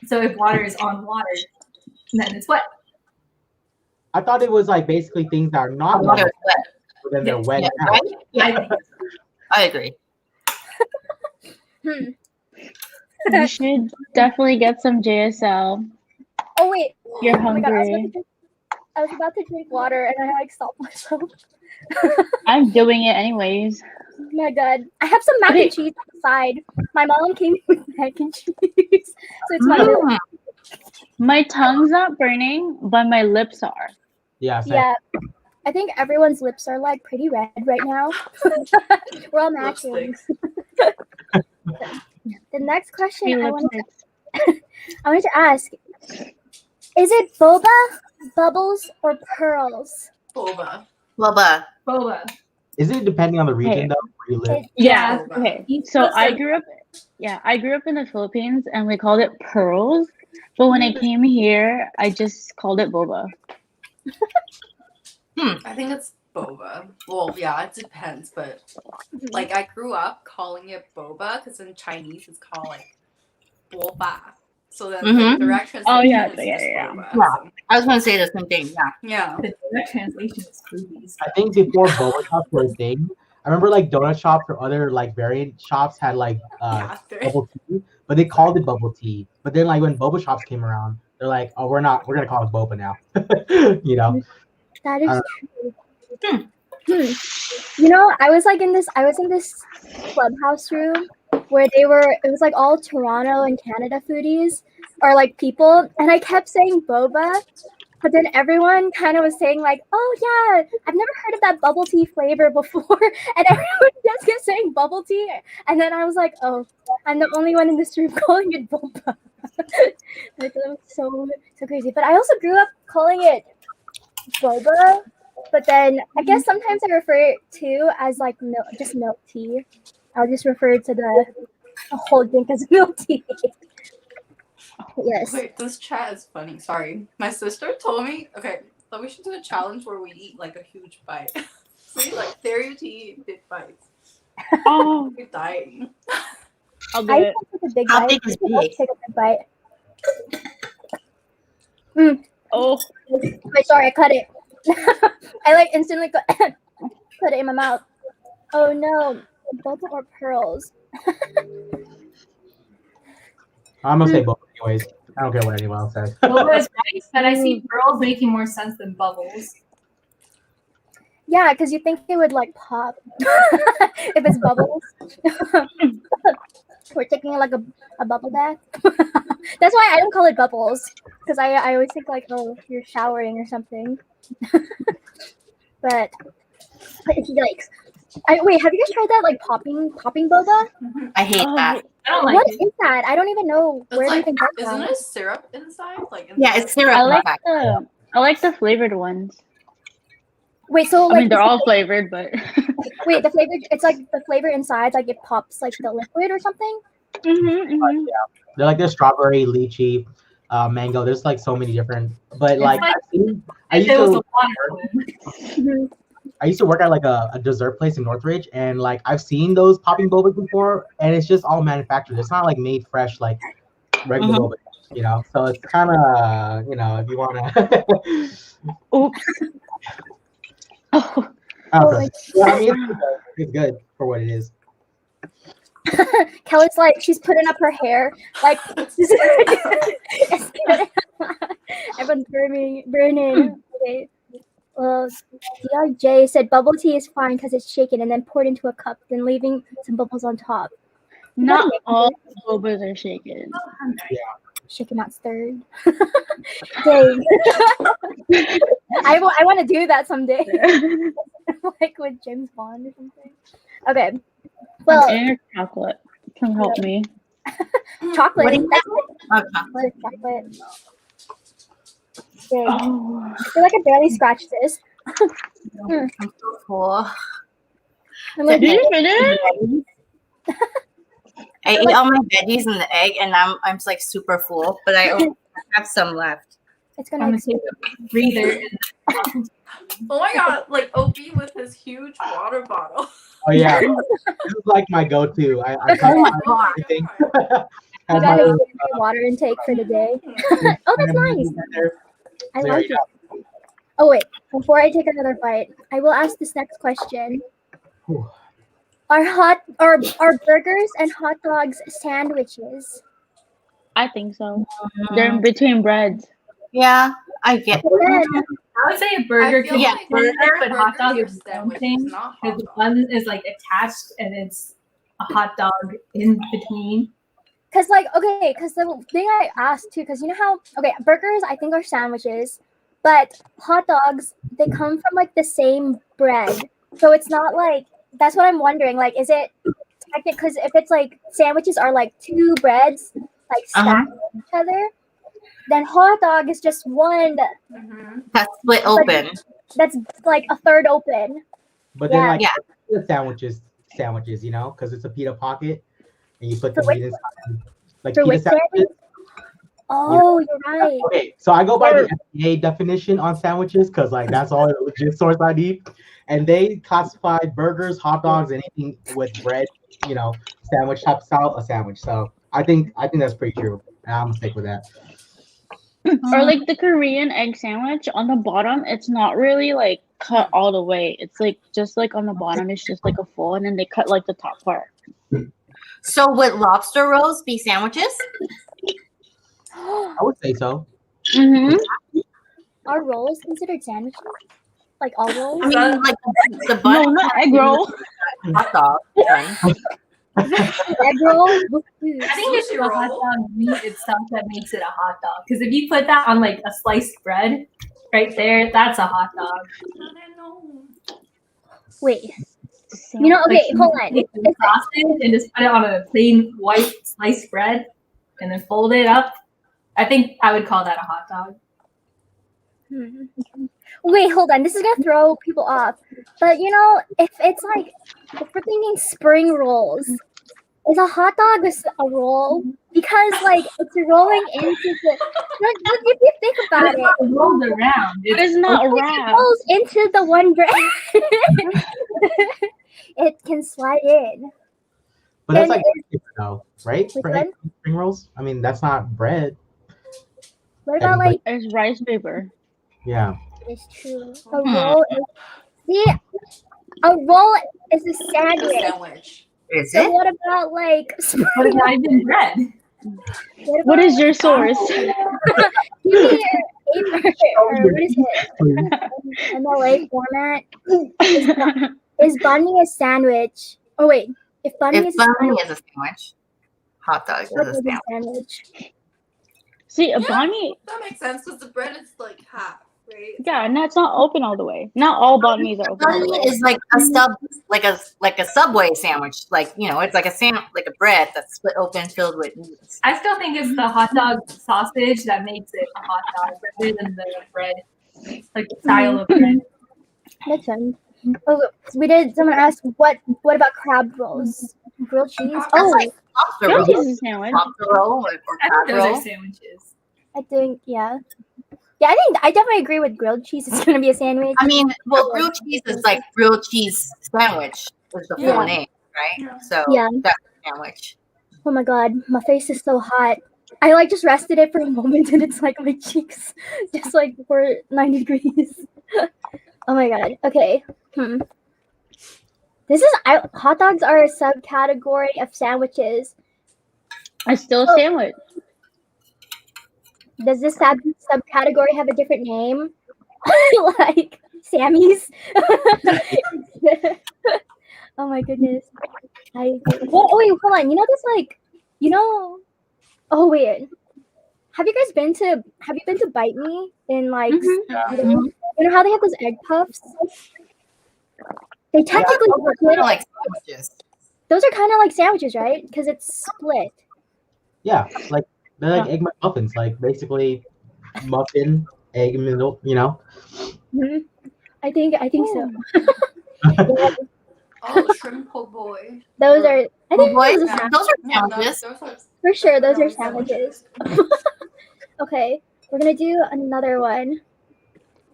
so if water is on water, then it's wet. I thought it was like basically things that are not Water wet, is wet. but then they're wet Yeah, now. right? Yeah, I agree. You should definitely get some JSL. Oh wait. You're Oh my God, hungry. I was about to drink water and I like stopped myself. I'm doing it anyways. Oh my God. I have some mac Okay. and cheese on the side. My mom came with mac and cheese. So it's my Mm. My tongue's not burning, but my lips are. Yeah, same. Yeah. I think everyone's lips are like pretty red right now. We're all matching. Lipsticks. The next question Hey, I wanted lipsticks. to ask, is it boba, bubbles, or pearls? Boba. Boba. Boba. Is it depending on the region Hey. though where you live? Yeah. Boba. Okay. Each So looks I like- grew up in the Philippines and we called it pearls. But when I came here, I just called it boba. I think it's boba. Well, yeah, it depends, but like I grew up calling it boba because in Chinese it's called like boba. So then Mhm. the direct translation Oh, yeah, is yeah, just yeah. boba. Yeah. So, I was gonna say the same thing. Yeah. yeah. The direct translation is foodies. I think before boba shops were a thing, I remember like donut shops or other like variant shops had like Yeah, bubble tea, but they called it bubble tea. But then like when boba shops came around, they're like, oh, we're gonna call it boba now. You know? That is Uh, true. You know, I was in this clubhouse room where it was like all Toronto and Canada foodies or like people, and I kept saying boba, but then everyone kind of was saying like, oh yeah, I've never heard of that bubble tea flavor before, and everyone just kept saying bubble tea, and then I was like, oh, I'm the only one in this room calling it boba. Like, that was so crazy. But I also grew up calling it boba. But then I guess sometimes I refer to as like just milk tea. I'll just refer to the whole drink as milk tea. Yes. Wait, this chat is funny. Sorry. My sister told me, okay, that we should do a challenge where we eat like a huge bite. So we like dare you to eat big bites. Oh, You're dying. I'll do I it. take a big How bite. big is I'll big? take a big bite. Oh, Wait, sorry, I cut it. I like instantly put it in my mouth. Oh no, boba or pearls? I'm gonna say boba anyways. I don't care what anyone else says. Boba is right, but I see pearls making more sense than bubbles. Yeah, because you think it would like pop if it's bubbles. We're taking like a bubble bath. That's why I don't call it bubbles, because I always think like, oh, you're showering or something. but yikes! Wait, have you guys tried that like popping boba? I hate that. I don't like What it. is that? I don't even know It's where do you like, think that's isn't from? it syrup inside? Like Yeah, inside? it's syrup. I like in fact. the flavored ones. Wait, so I like mean, they're all flavored, but wait, the flavor. It's like the flavor inside, like it pops like the liquid or something. They're like there's strawberry, lychee, mango. There's like so many different. But like like- I used It was to a watermelon. I used to work at like a dessert place in Northridge, and like I've seen those popping bobas before, and it's just all manufactured. It's not like made fresh like regular Mhm. boba, you know. So it's kind of if you want to. oops. Oh, Okay. Well, I mean, it's good for what it is. Kelly's like she's putting up her hair, like everyone's burning. Okay. Well, DRJ said bubble tea is fine because it's shaken and then poured into a cup, then leaving some bubbles on top. not all bobas are shaken. Shaken, not stirred. Dang. I want to do that someday, like with James Bond or something. Okay. Well, And chocolate can help me. chocolate. What do you That's Okay. chocolate. Dang. Oh, I feel like I barely scratched this. I'm so full. I'm like, did you finish? I eat all my veggies and the egg, and I'm like super full, but I only have some left. it's gonna I'm gonna exceed. take a breather. Oh my god, like OP with his huge water bottle. Oh yeah, this is like my go-to. I Oh my God. everything. You Have got my- a water intake for the day. Oh, that's nice. I There like you it. Oh wait, before I take another bite, I will ask this next question. Whew. Are burgers and hot dogs sandwiches? I think so. They're in between breads. Yeah, I get. But then, I would say a burger I feel can Yeah, be like burger, but hot dog burgers is are its own sandwiches, thing. not hot Because the dogs. bun is like attached and it's a hot dog in between. because like, okay, because the thing I asked too, because you know how, okay, burgers I think are sandwiches, but hot dogs, they come from like the same bread. So it's not like, that's what I'm wondering. Like, is it, because if it's like sandwiches are like two breads, like stacked on each other, then hot dog is just one Mhm. That's split open. that's like a third open. But then Yeah. like Yeah. the sandwiches, you know, because it's a pita pocket, and you put For the which- meat inside. Like for pita which sandwich? sandwiches. Oh, you're right. Okay, so I go by Or- the FDA definition on sandwiches because like that's all the legit source I need, and they classify burgers, hot dogs, anything with bread, you know, sandwich type style, a sandwich. So I think that's pretty true. I'm gonna stick with that. Or like the Korean egg sandwich on the bottom, it's not really like cut all the way. It's like just like on the bottom, it's just like a fold, and then they cut like the top part. So would lobster rolls be sandwiches? I would say so. Mm-hmm. Are rolls considered sandwiches? Like all rolls? I mean, like the No, bun not egg roll. hot dog. Bun. Egg roll? I think it's the hot dog meat itself that makes it a hot dog. Because if you put that on like a sliced bread, right there, that's a hot dog. Wait. You know, okay, hold on. Take some sausage and just put it on a plain white sliced bread, and then fold it up. I think I would call that a hot dog. Wait, hold on. This is gonna throw people off. But you know, if it's like, if we're thinking spring rolls, is a hot dog a roll? Because like it's rolling into the. Look, if you think about it, It rolls around. It is not it wrapped. rolls into the one bread. It can slide in. But that's And like though, right? Which For one? spring rolls. I mean, that's not bread. What about like? It's rice paper. Yeah. It's true. A roll is. See, a roll is a sandwich. Sandwich. Is So it? what about like? But it's not even bread. What is your source? Give me your paper or what is it? MLA format. Is banh mi a sandwich? Oh wait, if banh mi If is a bun sandwich, is a sandwich, hot dog is what a is a sandwich. sandwich? See, a banh mi, That makes sense because the bread is like half, right? yeah, and that's not open all the way. Not all banh mi's are open all Bun the way. is like a sub, like a Subway sandwich. Like it's like like a bread that's split open, filled with meat. I still think it's the hot dog sausage that makes it a hot dog rather than the bread, like the style of bread. Makes sense. Oh, we did. Someone asked what about crab rolls? Grilled cheese? That's Oh, like lobster Grilled roll, cheese is a sandwich. lobster roll, or I crab think those roll. are sandwiches. I think yeah. Yeah, I definitely agree with grilled cheese. It's gonna be a sandwich. I mean, well, grilled cheese is like grilled cheese sandwich is the full Yeah. name, right? Yeah. So Yeah. that's a sandwich. Oh my god, my face is so hot. I like just rested it for a moment and it's like my cheeks just like were 90 degrees. Oh my god. Okay. Hot dogs are a subcategory of sandwiches. It's still a sandwich. Does this subcategory have a different name? Like Sammy's? Oh my goodness. Wait, hold on. You know this like, oh wait. Have you been to Bite Me in like you know how they have those egg puffs? They technically Kind of like sandwiches. those are kind of like sandwiches, right? Because it's split. Yeah. Like they're like egg muffins, like basically muffin, egg in the middle, I think so. Oh, shrimp po' boy. Those are I think Boy, those are those are Yeah, sandwiches. those are for sure. Those are sandwiches. Okay, we're gonna do another one.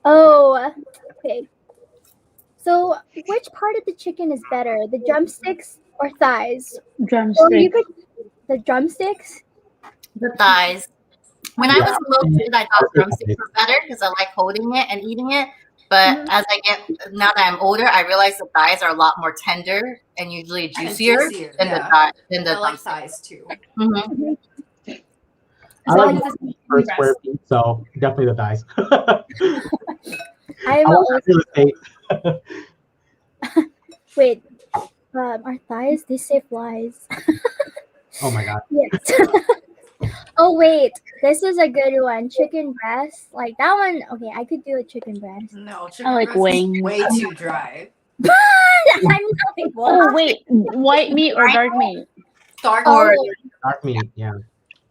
Oh, okay. So, which part of the chicken is better, the drumsticks or thighs? Or you Drumstick. could the drumsticks. The thighs. When I was a little kid, I thought drumsticks were better because I like holding it and eating it. But as now that I'm older, I realize the thighs are a lot more tender and usually juicier than yeah. the I like drumsticks. thighs too. Mhm. I like first square feet, so definitely the thighs. I am I want that real estate. wait. Are thighs? They say flies. Oh my god. Yes. Oh wait, this is a good one. Chicken breast, like that one. Okay, I could do a chicken breast. No, chicken I like breast is wings. way too dry. I'm not Oh wait, white meat or dark meat? Dark Or Dark meat, yeah.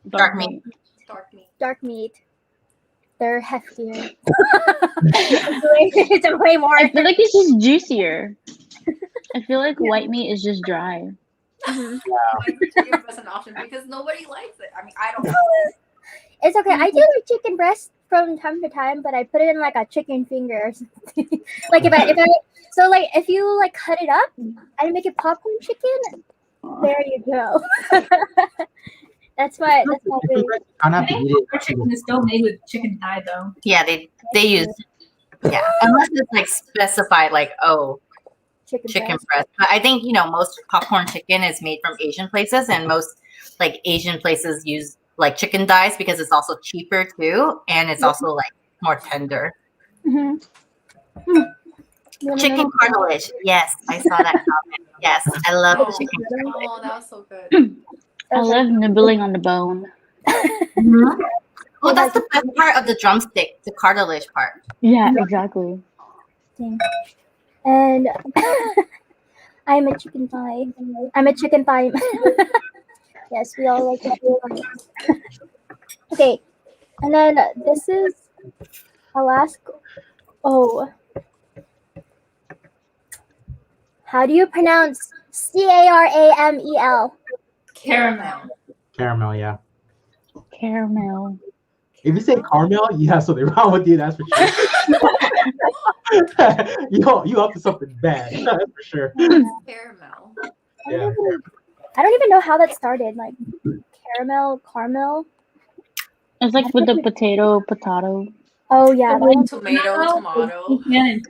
dark meat. dark meat. dark meat. They're heftier. It's way more. I feel like it's just juicier. I feel like white meat is just dry. Mhm. Why is chicken breast an option? Because nobody likes it. I mean, I don't. It's okay. I do like chicken breast from time to time, but I put it in like a chicken finger or something. Like if you like cut it up and make it popcorn chicken, there you go. That's why. It's like you kind of I have to think eat it. our chicken is still made with chicken thigh though. Yeah, they use unless it's like specified like chicken breast. But I think most popcorn chicken is made from Asian places, and most like Asian places use like chicken thighs because it's also cheaper too, and it's also like more tender. Chicken cartilage. Yes, I saw that comment. Yes, I love chicken cartilage. Oh, that was so good. I love nibbling on the bone. Oh, that's the best part of the drumstick, the cartilage part. Yeah, exactly. And I'm a chicken thigh. I'm a chicken thigh. Yes, we all like that. Okay, and then this is a last. Oh, how do you pronounce CARAMEL? Caramel. Caramel, yeah. Caramel. If you say caramel, you have something wrong with you. That's for sure. you up to something bad. That's for sure. Caramel. Yeah. I don't even know how that started. Like caramel. It's like with the potato. Oh yeah. Tomato.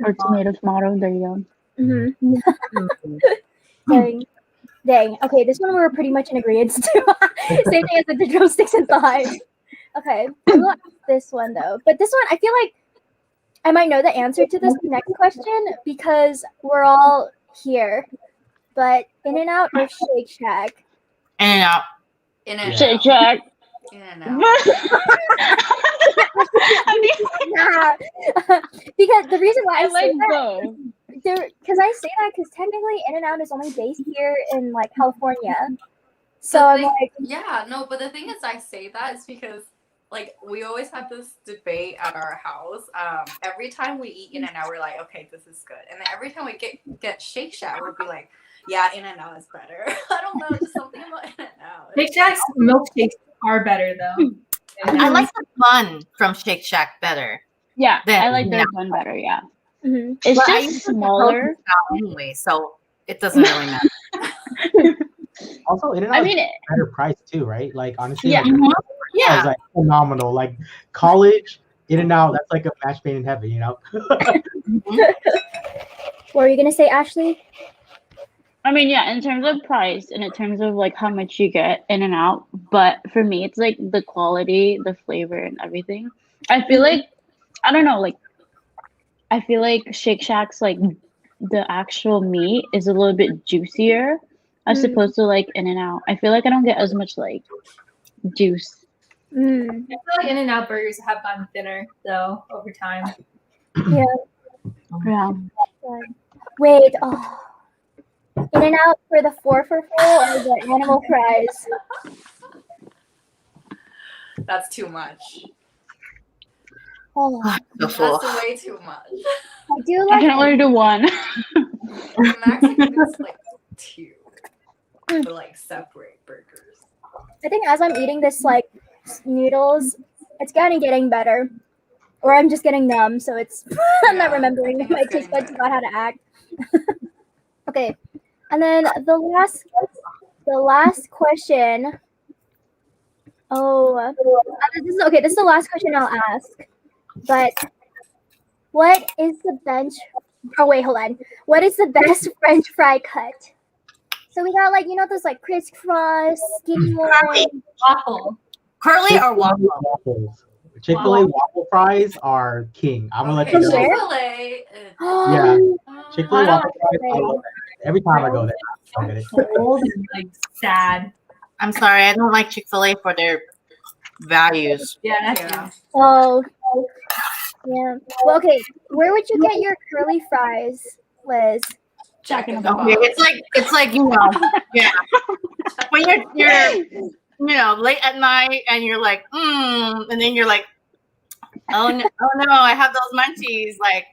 Or tomato. There you go. Dang. Okay, this one we're pretty much in agreement to. Same thing as with the drumsticks and thighs. Okay, I will ask this one though. But this one, I feel like I might know the answer to this next question because we're all here. But In-N-Out or Shake Shack? In-N-Out. In-N-Out. Shake Shack. In-N-Out. Because the reason why I say like that, both. because I say that because technically In-N-Out is only based here in like California. So I'm like, yeah, no, but the thing is, I say that is because like we always have this debate at our house. Every time we eat In-N-Out, we're like, okay, this is good, and then every time we get Shake Shack, we'll be like, yeah, In-N-Out is better. I don't know, just something about In-N-Out. Shake Shack's milkshakes are better though. I like the bun from Shake Shack better. Yeah, Then, I like their bun better. Yeah, mm-hmm. It's But I just use the smaller. anyway, so it doesn't really matter. Also, In-N-Out I mean, is a better price too, right? Like honestly, yeah. like, Yeah. it's like phenomenal. Like college In-N-Out, that's like a match made in heaven, What were you gonna say, Ashley? I mean, yeah, in terms of price and in terms of like how much you get In-N-Out, but for me, it's like the quality, the flavor, and everything. I feel like, I don't know, like, I feel like Shake Shack's like the actual meat is a little bit juicier as opposed to like In-N-Out. I feel like I don't get as much like juice. I feel like In-N-Out burgers have gotten thinner though over time. Yeah. Yeah. Wait. Oh. In-N-Out for the 4 for 4 or the animal fries? That's too much. Oh, That's way too much. I do I like. can only do one. The max I can do is like 2 for like separate burgers. I think as I'm eating this like noodles, it's kind of getting better, or I'm just getting numb. So it's I'm not remembering my taste buds about how to act. Okay, and then the last question. Oh, this is the last question I'll ask. But what is the hold on. What is the best French fry cut? So we got like those like crisscross, skinny ones. Waffle. Curly or waffle? Waffles. Chick-fil-A waffle fries are king. I'm gonna let you know. Chick-fil-A. Yeah, Chick-fil-A waffle fries. I okay. love it. Every time I go there, I get it. Cold and like sad. I'm sorry, I don't like Chick-fil-A for their values. Yeah, that's Oh, yeah. Well, okay. Where would you get your curly fries, Liz? Jack in the Okay, Box. it's like yeah. When you're late at night and you're like, and then you're like, oh no, I have those munchies. Like,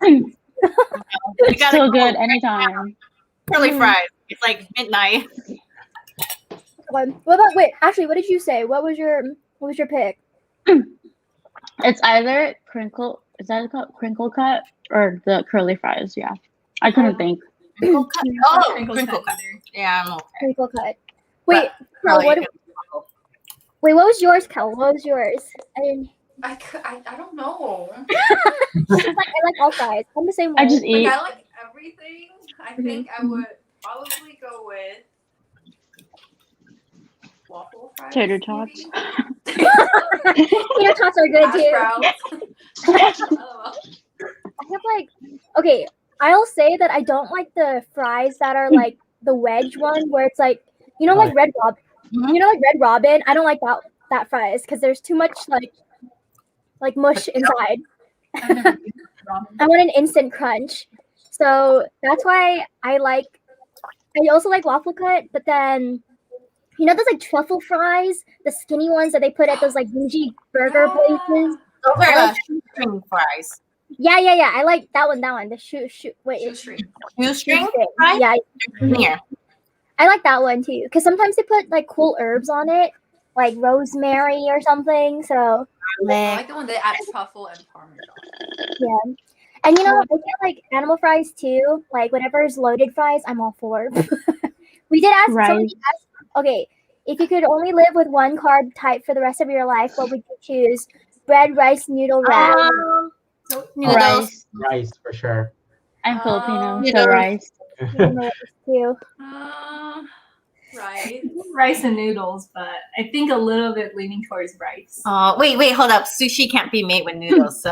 It's so good anytime. Curly fries. It's like midnight. What about Ashley? What did you say? What was your pick? It's either crinkle. Is that called crinkle cut or the curly fries? Yeah, I couldn't think. Crinkle cut. Oh, crinkle crinkle cut cut. either. Yeah, I'm okay. Crinkle cut. Wait, Pearl, Curly. Wait, what was yours, Kel? What was yours? I didn't. I don't know. She's like, I like all fries. I'm the same way. I just Like, eat. I like everything. I think I would probably go with waffle fries. Tater tots. Tater tots are good Hash too. browns. I don't know. I have like, okay, I'll say that I don't like the fries that are like the wedge one where it's like, like Red Robin. Mhm. You know, like Red Robin. I don't like that fries because there's too much like mush inside. I've never used ramen. I want an instant crunch. So that's why I also like waffle cut, but then those like truffle fries, the skinny ones that they put at those like bougie burger places. Those are shoestring fries. Yeah. I like that one. The Shoestring. Shoestring fries? Yeah. Here. I like that one too, because sometimes they put like cool herbs on it, like rosemary or something. So I like the one that add truffle and parmesan. yeah, and I get like animal fries too. Like whatever's loaded fries, I'm all for. We did ask. Right. Somebody asked, okay, if you could only live with one carb type for the rest of your life, what would you choose? Bread, rice, noodle, wrap. Noodles. Rice for sure. I'm Filipino, Noodles. so rice. Too. Right. Rice and noodles, but I think a little bit leaning towards rice. Wait, hold up. Sushi can't be made with noodles, so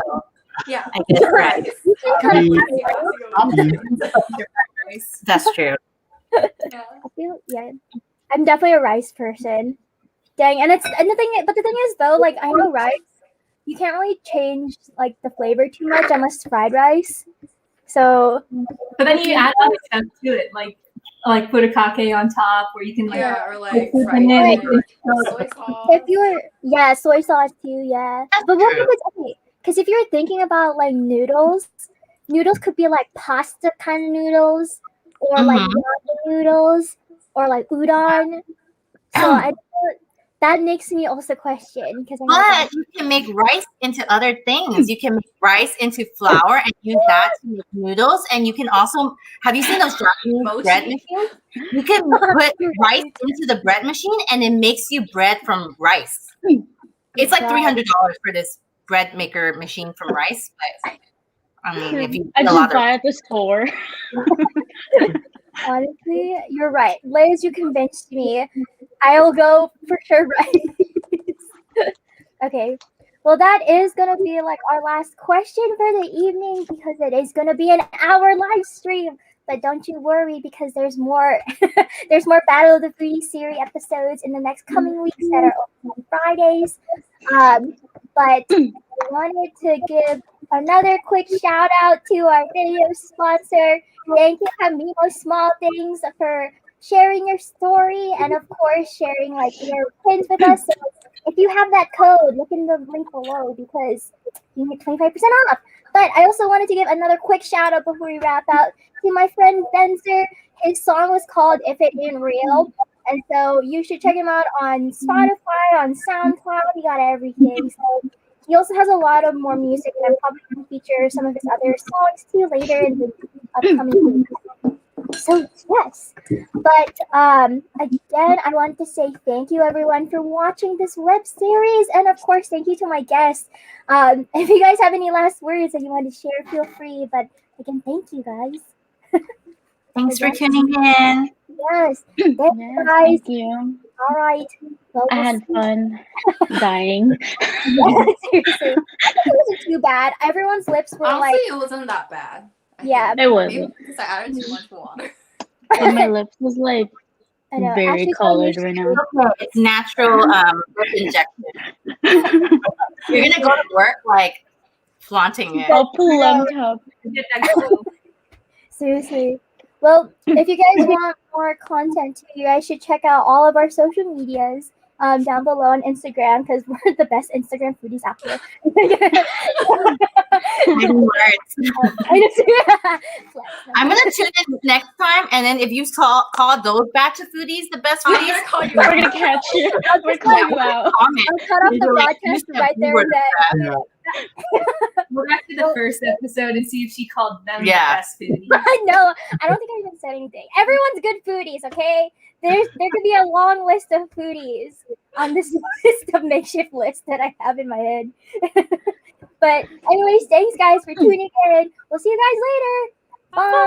Yeah. I guess rice. You can cut Yeah. it. That's true. Yeah, I'm definitely a rice person. Dang, but the thing is though, like I know rice, you can't really change like the flavor too much unless it's fried rice. So, But then you add other stuff to it, like furikake on top, where you can like Or like put fried in egg, it. soy sauce. if you were soy sauce too, yeah. But what if it's okay? Because if you're thinking about like noodles could be like pasta kind of noodles, or like ramen noodles, or like udon. So that makes me also question because But you can make rice into other things. You can make rice into flour and use that to make noodles. And you can also, have you seen those Japanese Mochi. bread machines? You can put rice into the bread machine and it makes you bread from rice. It's like $300 for this bread maker machine from rice. But I mean, if you I eat a just lot of buy at the store. honestly, you're right, Liz. You convinced me. I'll go for sure rice. Okay. Well, that is gonna be like our last question for the evening because it is gonna be an hour live stream. But don't you worry because there's more. There's more Battle of the Foodies series episodes in the next coming weeks that are on Fridays. But I wanted to give another quick shout out to our video sponsor. Thank you, Camino Small Things, for sharing your story and of course sharing like your pins with us. So if you have that code, look in the link below because you get 25% off. But I also wanted to give another quick shout out before we wrap out to my friend Benzer. His song was called If It Ain't Real. And so you should check him out on Spotify, on SoundCloud. He got everything. So he also has a lot of more music, and I'm probably going to feature some of his other songs too later in the upcoming weeks. So yes, but again, I want to say thank you everyone for watching this web series, and of course, thank you to my guests. If you guys have any last words that you want to share, feel free. But again, thank you guys. Thanks for tuning in. Yes, thank you guys. Thank you. All right. Well, I had fun dying. Yeah, seriously. It wasn't too bad. Everyone's lips were Honestly, like, it wasn't that bad. I yeah. think. It Maybe wasn't. because I added too much water. But my lips was like I know. very Ashley's colored so right used now. Okay, it's natural lip injection. You're gonna go to work like flaunting it. I'll plump up. Get that glow. Seriously. Well, if you guys want more content too, you guys should check out all of our social medias down below on Instagram because we're the best Instagram foodies out there. Big words. I'm gonna tune in next time, and then if you call those batch of foodies the best I'm foodies, gonna call you. We're gonna catch you. We're calling you out. comment. I'll cut off the You're like, broadcast you said right there and then. We'll go back to the first episode and see if she called them the Yeah. best foodie. No, I don't think I even said anything. Everyone's good foodies, okay? There could be a long list of foodies. on this list of makeshift list that I have in my head. But anyways, thanks guys for tuning in. We'll see you guys later. Bye.